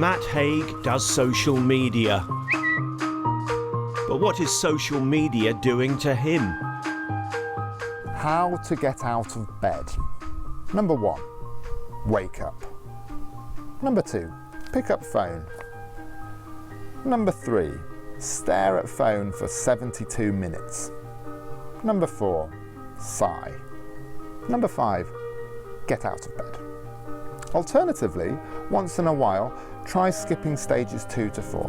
Matt Haig does social media. But what is social media doing to him? How to get out of bed. Number 1, wake up. Number 2, pick up phone. Number 3, stare at phone for 72 minutes. Number 4, sigh. Number 5, get out of bed. Alternatively, once in a while, try skipping stages 2 to 4.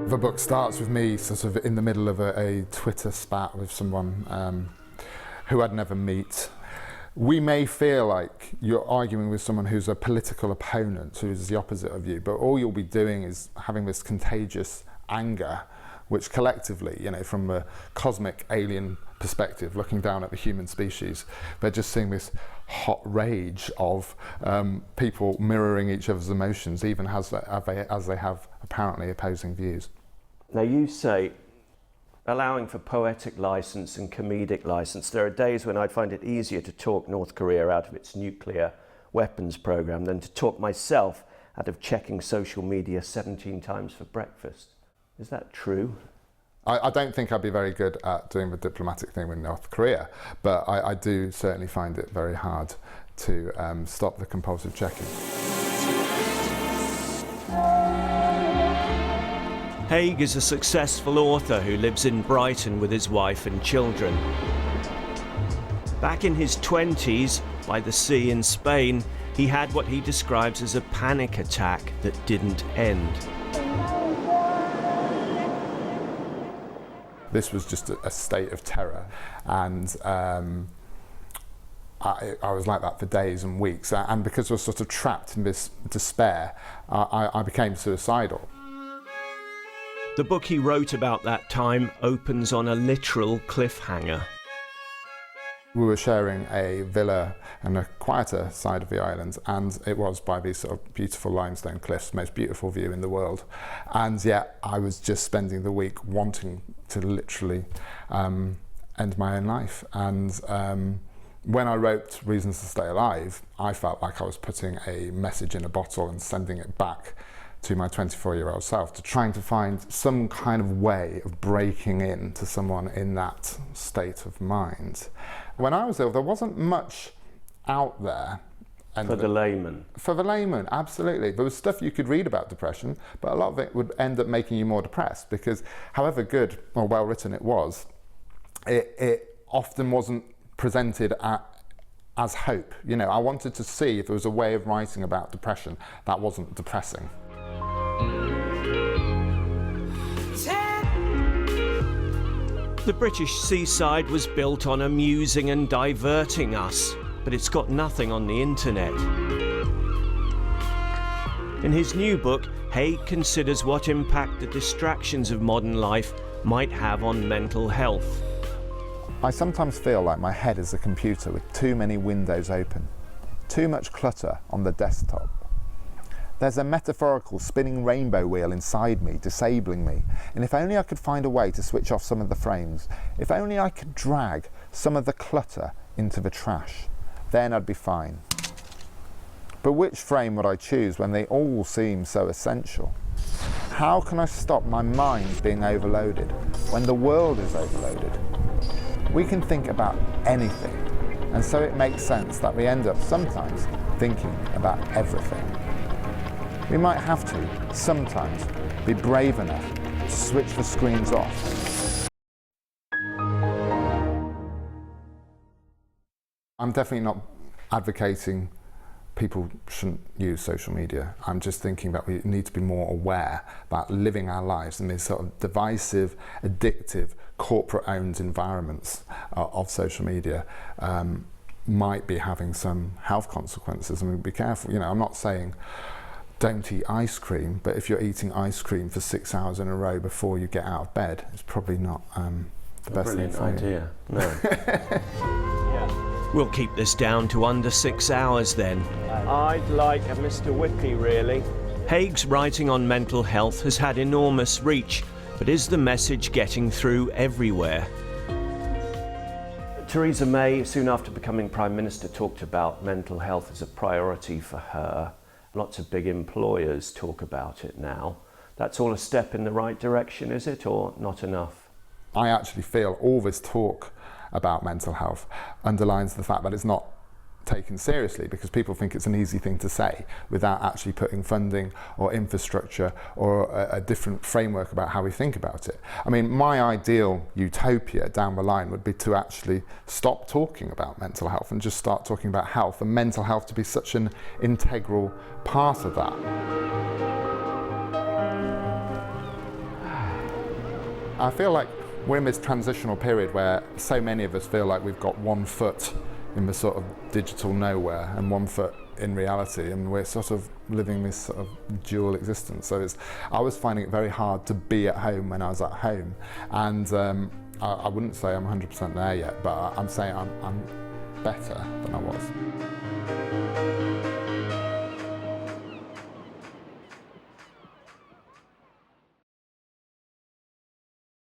The book starts with me sort of in the middle of a Twitter spat with someone who I'd never meet. We may feel like you're arguing with someone who's a political opponent, who's the opposite of you, but all you'll be doing is having this contagious anger, which collectively, you know, from a cosmic alien perspective, looking down at the human species, they're just seeing this hot rage of people mirroring each other's emotions, even as they have apparently opposing views. Now you say, allowing for poetic license and comedic license, there are days when I'd find it easier to talk North Korea out of its nuclear weapons program than to talk myself out of checking social media 17 times for breakfast. Is that true? I don't think I'd be very good at doing the diplomatic thing with North Korea, but I do certainly find it very hard to stop the compulsive checking. Haig is a successful author who lives in Brighton with his wife and children. Back in his 20s, by the sea in Spain, he had what he describes as a panic attack that didn't end. This was just a state of terror, and I was like that for days and weeks, and because I was sort of trapped in this despair, I became suicidal. The book he wrote about that time opens on a literal cliffhanger. We were sharing a villa on a quieter side of the island, and it was by these sort of beautiful limestone cliffs, most beautiful view in the world. And yet I was just spending the week wanting to literally end my own life. And when I wrote Reasons to Stay Alive, I felt like I was putting a message in a bottle and sending it back to my 24-year-old self, to trying to find some kind of way of breaking into someone in that state of mind. When I was ill, there wasn't much out there. And for the layman? For the layman, absolutely. There was stuff you could read about depression, but a lot of it would end up making you more depressed, because however good or well written it was, it often wasn't presented as hope. You know, I wanted to see if there was a way of writing about depression that wasn't depressing. The British seaside was built on amusing and diverting us, but it's got nothing on the internet. In his new book, Haig considers what impact the distractions of modern life might have on mental health. I sometimes feel like my head is a computer with too many windows open, too much clutter on the desktop. There's a metaphorical spinning rainbow wheel inside me, disabling me, and if only I could find a way to switch off some of the frames, if only I could drag some of the clutter into the trash, then I'd be fine. But which frame would I choose when they all seem so essential? How can I stop my mind being overloaded when the world is overloaded? We can think about anything, and so it makes sense that we end up sometimes thinking about everything. We might have to, sometimes, be brave enough to switch the screens off. I'm definitely not advocating people shouldn't use social media. I'm just thinking that we need to be more aware about living our lives in these sort of divisive, addictive, corporate-owned environments of social media. Might be having some health consequences. I mean, be careful. You know, I'm not saying don't eat ice cream, but if you're eating ice cream for 6 hours in a row before you get out of bed, it's probably not the best thing for you. Brilliant idea. No. Yeah. We'll keep this down to under 6 hours then. I'd like a Mr. Whippy, really. Haig's writing on mental health has had enormous reach, but is the message getting through everywhere? Theresa May, soon after becoming Prime Minister, talked about mental health as a priority for her. Lots of big employers talk about it now. That's all a step in the right direction, is it, or not enough? I actually feel all this talk about mental health underlines the fact that it's not taken seriously, because people think it's an easy thing to say without actually putting funding or infrastructure or a different framework about how we think about it. I mean, my ideal utopia down the line would be to actually stop talking about mental health and just start talking about health, and mental health to be such an integral part of that. I feel like we're in this transitional period where so many of us feel like we've got one foot in the sort of digital nowhere and one foot in reality, and we're sort of living this sort of dual existence. So I was finding it very hard to be at home when I was at home, and I wouldn't say I'm 100% there yet, but I'm saying I'm better than I was.